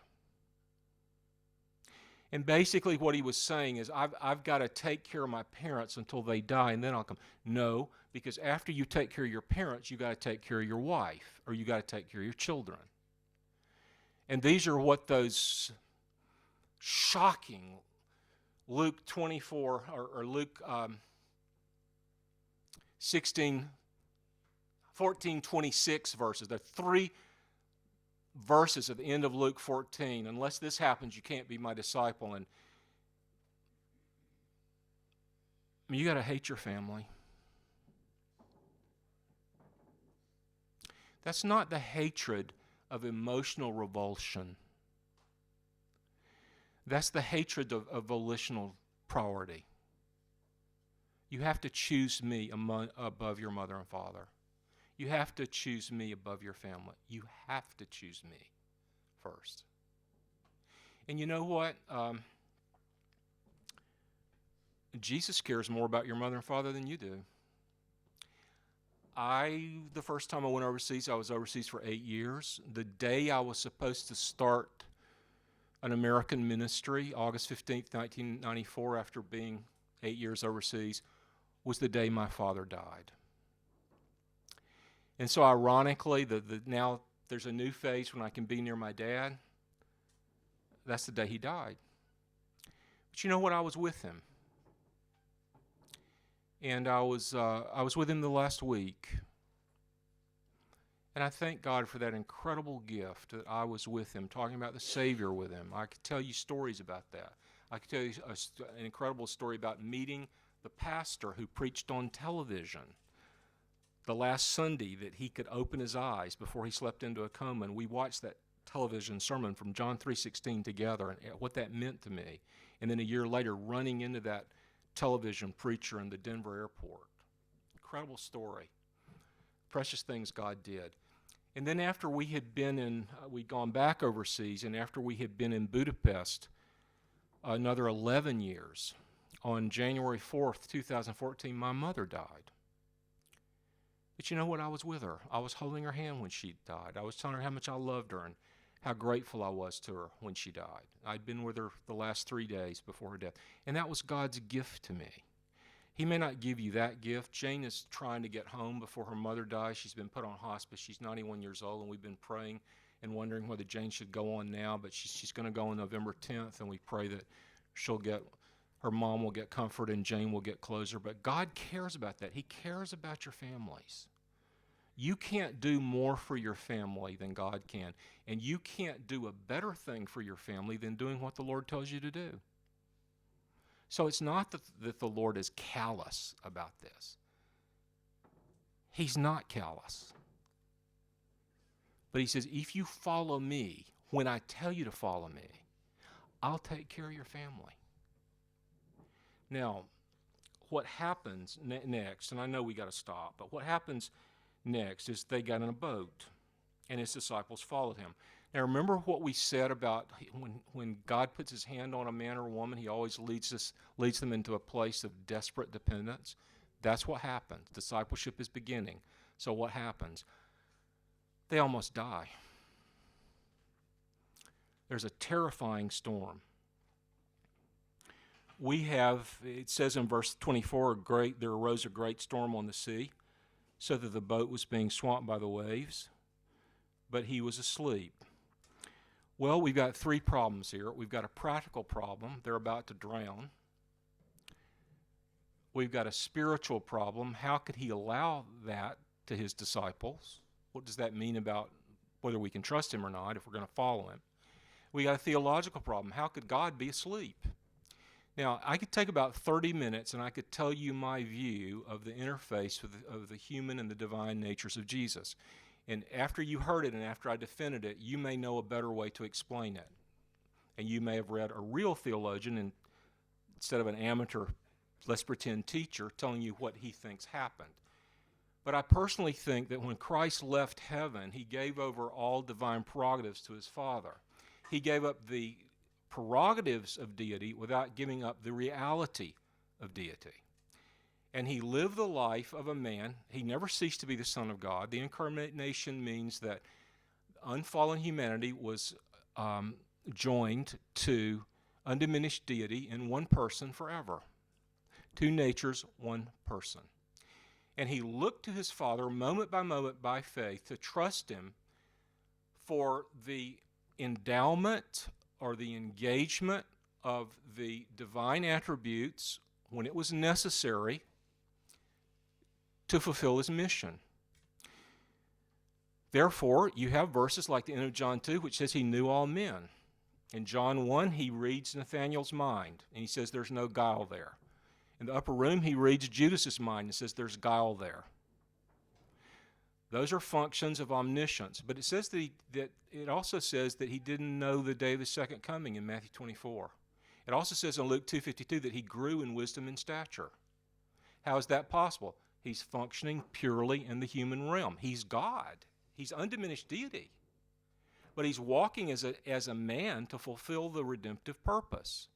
And basically what he was saying is, I've got to take care of my parents until they die, and then I'll come. No, because after you take care of your parents, you got to take care of your wife, or you got to take care of your children. And these are what those shocking Luke 24 or Luke 14:26 verses. There are 3 verses at the end of Luke 14. Unless this happens, you can't be my disciple. And you got to hate your family. That's not the hatred of emotional revulsion. That's the hatred of volitional priority. You have to choose me above your mother and father. You have to choose me above your family. You have to choose me first. And you know what? Jesus cares more about your mother and father than you do. The first time I went overseas, I was overseas for 8 years. The day I was supposed to start an American ministry, August 15th, 1994, after being 8 years overseas, was the day my father died. And so ironically, now there's a new phase when I can be near my dad. That's the day he died. But you know what? I was with him. And I was with him the last week. And I thank God for that incredible gift that I was with him, talking about the Savior with him. I could tell you stories about that. I could tell you an incredible story about meeting the pastor who preached on television the last Sunday, that he could open his eyes before he slept into a coma. And we watched that television sermon from John 3:16 together, and what that meant to me. And then a year later, running into that television preacher in the Denver airport. Incredible story. Precious things God did. And then after we had been we'd gone back overseas, and after we had been in Budapest another 11 years, on January 4th, 2014, my mother died. But you know what? I was with her. I was holding her hand when she died. I was telling her how much I loved her and how grateful I was to her when she died. I'd been with her the last 3 days before her death. And that was God's gift to me. He may not give you that gift. Jane is trying to get home before her mother dies. She's been put on hospice. She's 91 years old, and we've been praying and wondering whether Jane should go on now. But she's going to go on November 10th, and we pray that her mom will get comfort and Jane will get closer. But God cares about that. He cares about your families. You can't do more for your family than God can. And you can't do a better thing for your family than doing what the Lord tells you to do. So it's not that the Lord is callous about this. He's not callous. But he says, if you follow me, when I tell you to follow me, I'll take care of your family. Now, what happens next, and I know we got to stop, but what happens next is they got in a boat, and his disciples followed him. Now remember what we said about when God puts his hand on a man or woman, he always leads them into a place of desperate dependence. That's what happens. Discipleship is beginning. So what happens? They almost die. There's a terrifying storm. It says in verse 24, there arose a great storm on the sea, so that the boat was being swamped by the waves, but he was asleep. Well, we've got 3 problems here. We've got a practical problem. They're about to drown. We've got a spiritual problem. How could he allow that to his disciples? What does that mean about whether we can trust him or not if we're going to follow him? We got a theological problem. How could God be asleep? Now, I could take about 30 minutes and I could tell you my view of the interface of the human and the divine natures of Jesus. And after you heard it and after I defended it, you may know a better way to explain it. And you may have read a real theologian instead of an amateur, let's pretend teacher telling you what he thinks happened. But I personally think that when Christ left heaven, he gave over all divine prerogatives to his Father. He gave up the prerogatives of deity without giving up the reality of deity. And he lived the life of a man. He never ceased to be the Son of God. The incarnation means that unfallen humanity was joined to undiminished deity in one person forever. Two natures, one person. And he looked to his Father moment by moment by faith to trust him for the endowment or the engagement of the divine attributes when it was necessary to fulfill his mission. Therefore, you have verses like the end of John 2, which says he knew all men. In John 1, he reads Nathanael's mind, and he says there's no guile there. In the upper room, he reads Judas's mind and says there's guile there. Those are functions of omniscience. But it says that it also says that he didn't know the day of the second coming in Matthew 24. It also says in Luke 2:52 that he grew in wisdom and stature. How is that possible? He's functioning purely in the human realm. He's God. He's undiminished deity. But he's walking as a man to fulfill the redemptive purpose.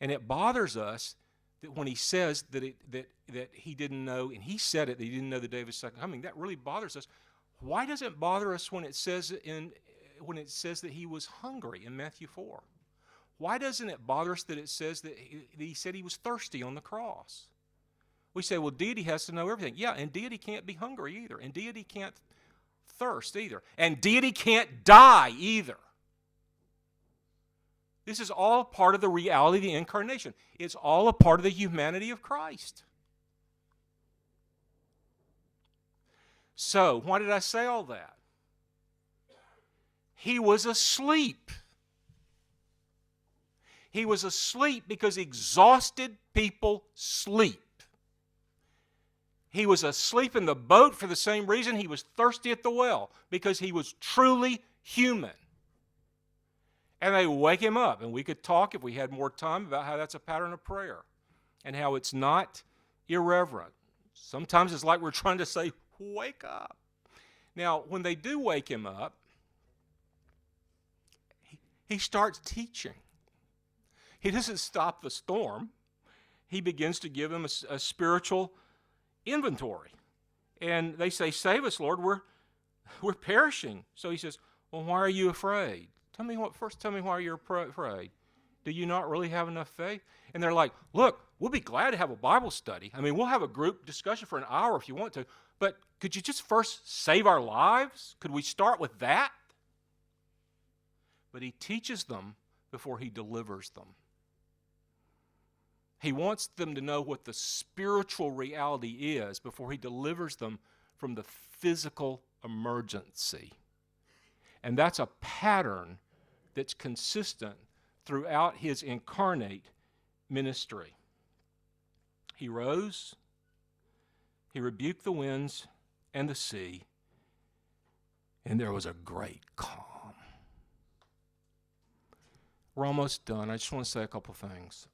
And it bothers us that when he says that he didn't know, and he said it, that he didn't know the day of his second coming, that really bothers us. Why does it bother us when it says that he was hungry in Matthew 4? Why doesn't it bother us that it says that he said he was thirsty on the cross? We say, well, deity has to know everything. Yeah, and deity can't be hungry either. And deity can't thirst either. And deity can't die either. This is all part of the reality of the incarnation. It's all a part of the humanity of Christ. So, why did I say all that? He was asleep. He was asleep because exhausted people sleep. He was asleep in the boat for the same reason he was thirsty at the well, because he was truly human. And they wake him up. And we could talk, if we had more time, about how that's a pattern of prayer and how it's not irreverent. Sometimes it's like we're trying to say, wake up. Now, when they do wake him up, he starts teaching. He doesn't stop the storm. He begins to give them a spiritual inventory. And they say, save us, Lord, we're perishing. So he says, well, why are you afraid? Tell me why you're afraid. Do you not really have enough faith? And they're like, look, we'll be glad to have a Bible study. I mean, we'll have a group discussion for an hour if you want to, but could you just first save our lives? Could we start with that? But he teaches them before he delivers them. He wants them to know what the spiritual reality is before he delivers them from the physical emergency. And that's a pattern that's consistent throughout his incarnate ministry. He rose, he rebuked the winds and the sea, and there was a great calm. We're almost done. I just want to say a couple things.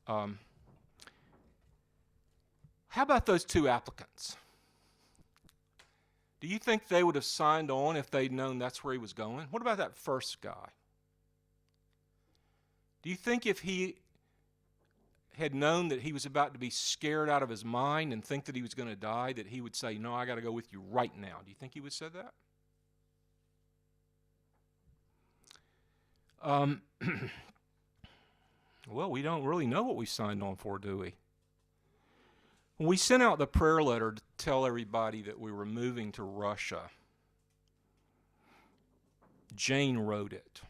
How about those two applicants? Do you think they would have signed on if they'd known that's where he was going? What about that first guy? Do you think if he had known that he was about to be scared out of his mind and think that he was going to die, that he would say, no, I got to go with you right now? Do you think he would have said that? Well, we don't really know what we signed on for, do we? When we sent out the prayer letter to tell everybody that we were moving to Russia, Jane wrote it.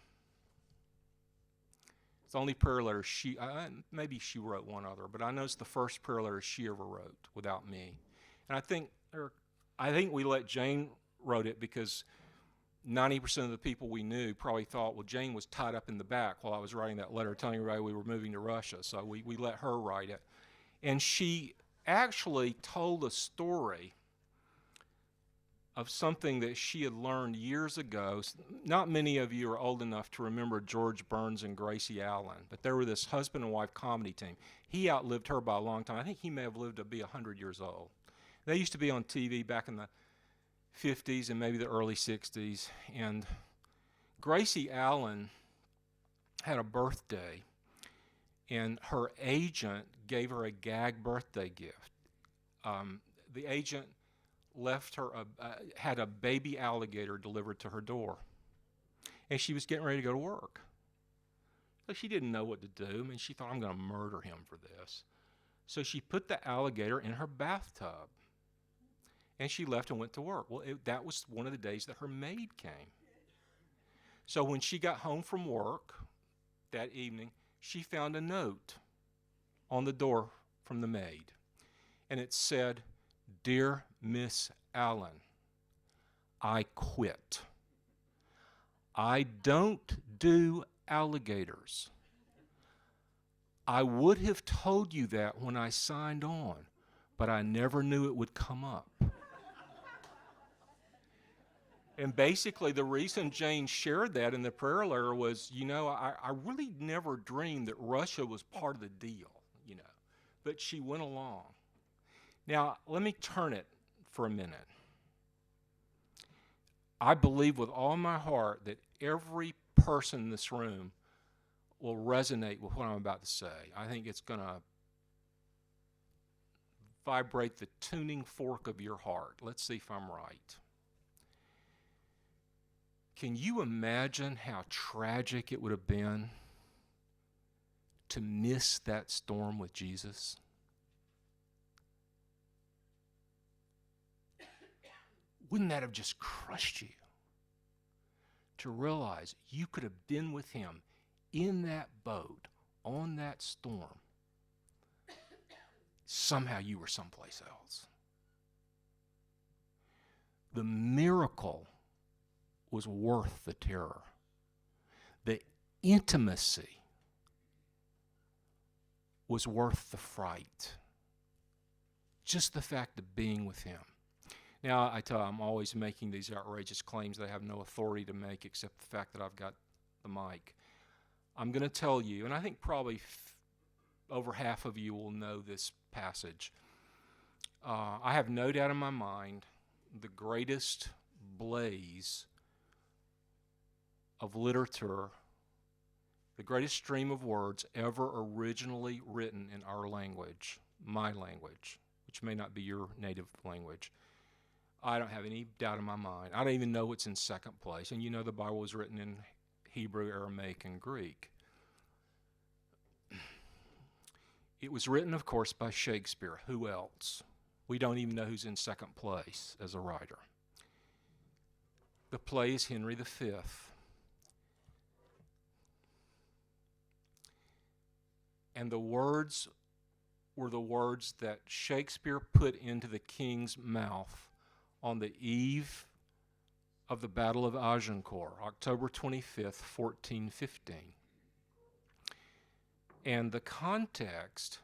It's the only prayer letter maybe she wrote one other, but I know it's the first prayer letter she ever wrote without me. And I think we let Jane wrote it because 90% of the people we knew probably thought, well, Jane was tied up in the back while I was writing that letter telling everybody we were moving to Russia. So we let her write it. And she actually told a story of something that she had learned years ago. Not many of you are old enough to remember George Burns and Gracie Allen, but they were this husband and wife comedy team. He outlived her by a long time. I think he may have lived to be 100 years old. They used to be on TV back in the 50s and maybe the early 60s, and Gracie Allen had a birthday, and her agent gave her a gag birthday gift. The agent left her had a baby alligator delivered to her door, and she was getting ready to go to work. So she didn't know what to do. I mean, she thought, I'm going to murder him for this. So she put the alligator in her bathtub, and she left and went to work. Well, that was one of the days that her maid came. So when she got home from work that evening, she found a note on the door from the maid. And it said, "Dear Miss Allen, I quit. I don't do alligators. I would have told you that when I signed on, but I never knew it would come up." And basically the reason Jane shared that in the prayer letter was, I really never dreamed that Russia was part of the deal, but she went along. Now, let me turn it for a minute. I believe with all my heart that every person in this room will resonate with what I'm about to say. I think it's going to vibrate the tuning fork of your heart. Let's see if I'm right. Can you imagine how tragic it would have been to miss that storm with Jesus? Wouldn't that have just crushed you? To realize you could have been with him in that boat, on that storm. Somehow you were someplace else. The miracle was worth the terror. The intimacy was worth the fright. Just the fact of being with him. Now, I tell you, I'm always making these outrageous claims that I have no authority to make except the fact that I've got the mic. I'm going to tell you, and I think probably over half of you will know this passage. I have no doubt in my mind the greatest blaze of literature, the greatest stream of words ever originally written in our language, my language, which may not be your native language. I don't have any doubt in my mind. I don't even know what's in second place. And the Bible was written in Hebrew, Aramaic, and Greek. It was written, of course, by Shakespeare. Who else? We don't even know who's in second place as a writer. The play is Henry V. And the words were the words that Shakespeare put into the king's mouth on the eve of the Battle of Agincourt, October 25th, 1415. And the context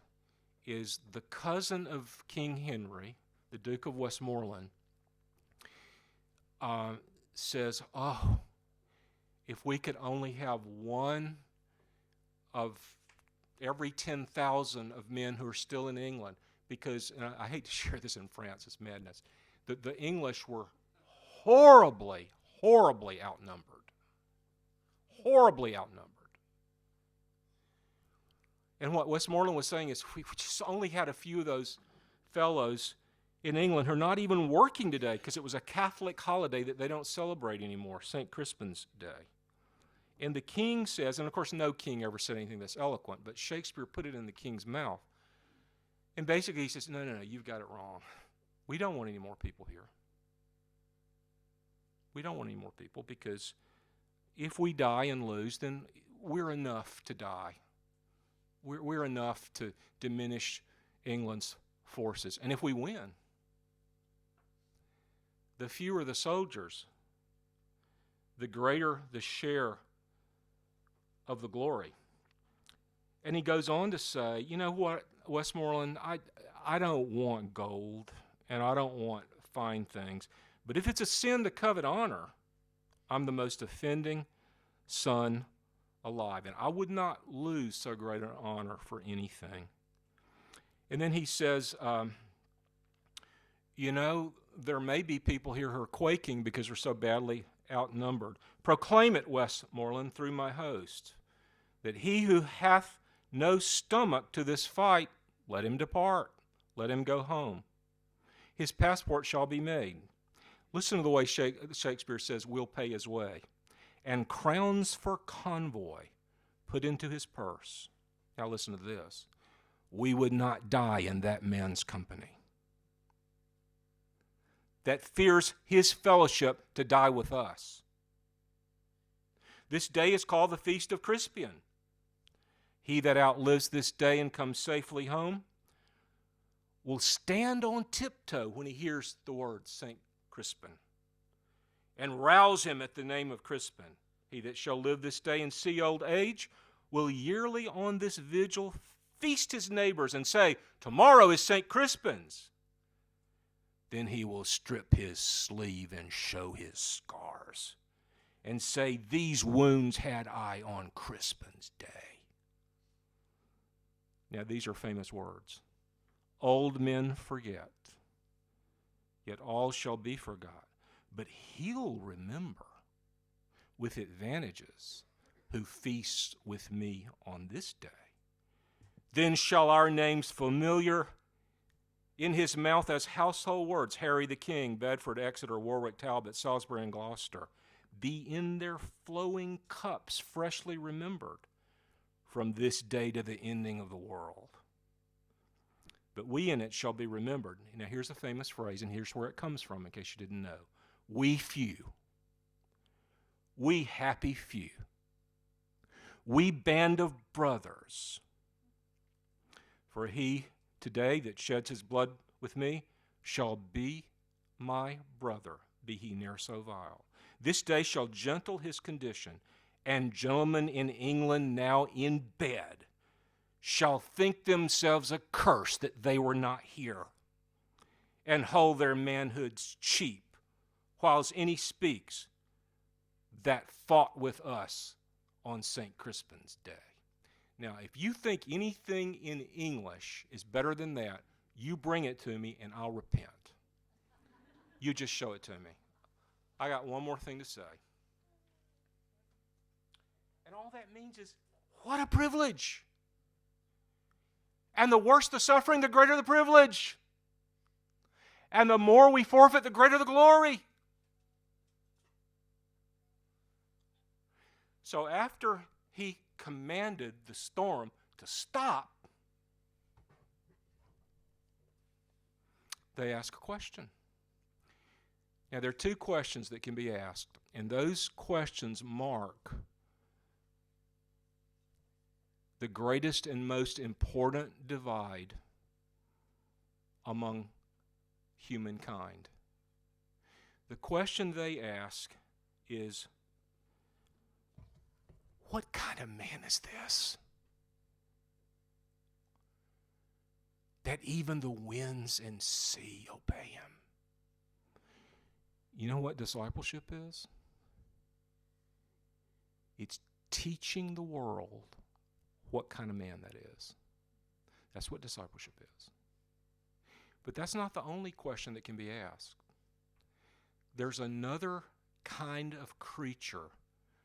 is the cousin of King Henry, the Duke of Westmoreland, says, "Oh, if we could only have one of every 10,000 of men who are still in England," because, and I hate to share this in France, it's madness, the English were horribly, horribly outnumbered. Horribly outnumbered. And what Westmoreland was saying is, we just only had a few of those fellows in England who are not even working today because it was a Catholic holiday that they don't celebrate anymore, St. Crispin's Day. And the king says, and of course no king ever said anything that's eloquent, but Shakespeare put it in the king's mouth. And basically he says, no, you've got it wrong. We don't want any more people here. We don't want any more people because if we die and lose, then we're enough to die. We're enough to diminish England's forces. And if we win, the fewer the soldiers, the greater the share of the glory. And he goes on to say, you know what, Westmoreland, I don't want gold and I don't want fine things, but if it's a sin to covet honor, I'm the most offending son alive, and I would not lose so great an honor for anything. And then he says, there may be people here who are quaking because they're so badly outnumbered. Proclaim it, Westmoreland, through my host, that he who hath no stomach to this fight, let him depart, let him go home. His passport shall be made. Listen to the way Shakespeare says, we'll pay his way. And crowns for convoy put into his purse. Now listen to this. We would not die in that man's company. That fears his fellowship to die with us. This day is called the Feast of Crispian. He that outlives this day and comes safely home will stand on tiptoe when he hears the word St. Crispin, and rouse him at the name of Crispin. He that shall live this day and see old age will yearly on this vigil feast his neighbors and say, tomorrow is St. Crispin's. Then he will strip his sleeve and show his scars and say, these wounds had I on Crispin's day. Now these are famous words. Old men forget, yet all shall be forgot. But he'll remember with advantages who feasts with me on this day. Then shall our names familiar in his mouth as household words, Harry the King, Bedford, Exeter, Warwick, Talbot, Salisbury, and Gloucester, be in their flowing cups freshly remembered from this day to the ending of the world. But we in it shall be remembered. Now here's a famous phrase, and here's where it comes from in case you didn't know. We few. We happy few. We band of brothers. For he today that sheds his blood with me shall be my brother, be he ne'er so vile. This day shall gentle his condition, and gentlemen in England now in bed shall think themselves accursed that they were not here, and hold their manhoods cheap, whiles any speaks that fought with us on St. Crispin's day. Now, if you think anything in English is better than that, you bring it to me and I'll repent. You just show it to me. I got one more thing to say. And all that means is, what a privilege. And the worse the suffering, the greater the privilege. And the more we forfeit, the greater the glory. So after he commanded the storm to stop, they ask a question. Now, there are two questions that can be asked, and those questions mark the greatest and most important divide among humankind. The question they ask is, what kind of man is this? That even the winds and sea obey him. You know what discipleship is? It's teaching the world what kind of man that is. That's what discipleship is. But that's not the only question that can be asked. There's another kind of creature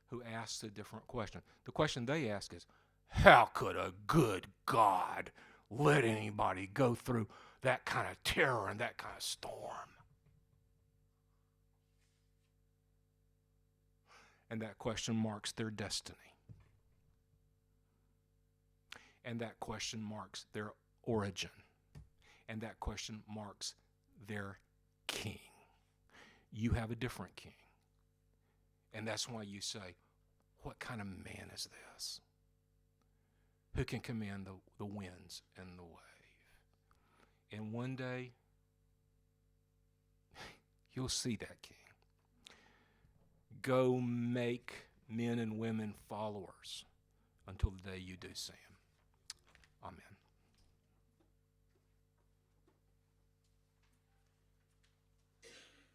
who asks a different question. The question they ask is, how could a good God let anybody go through that kind of terror and that kind of storm? And that question marks their destiny. And that question marks their origin. And that question marks their king. You have a different king. And that's why you say, what kind of man is this? Who can command the winds and the wave? And one day, you'll see that king. Go make men and women followers until the day you do see him.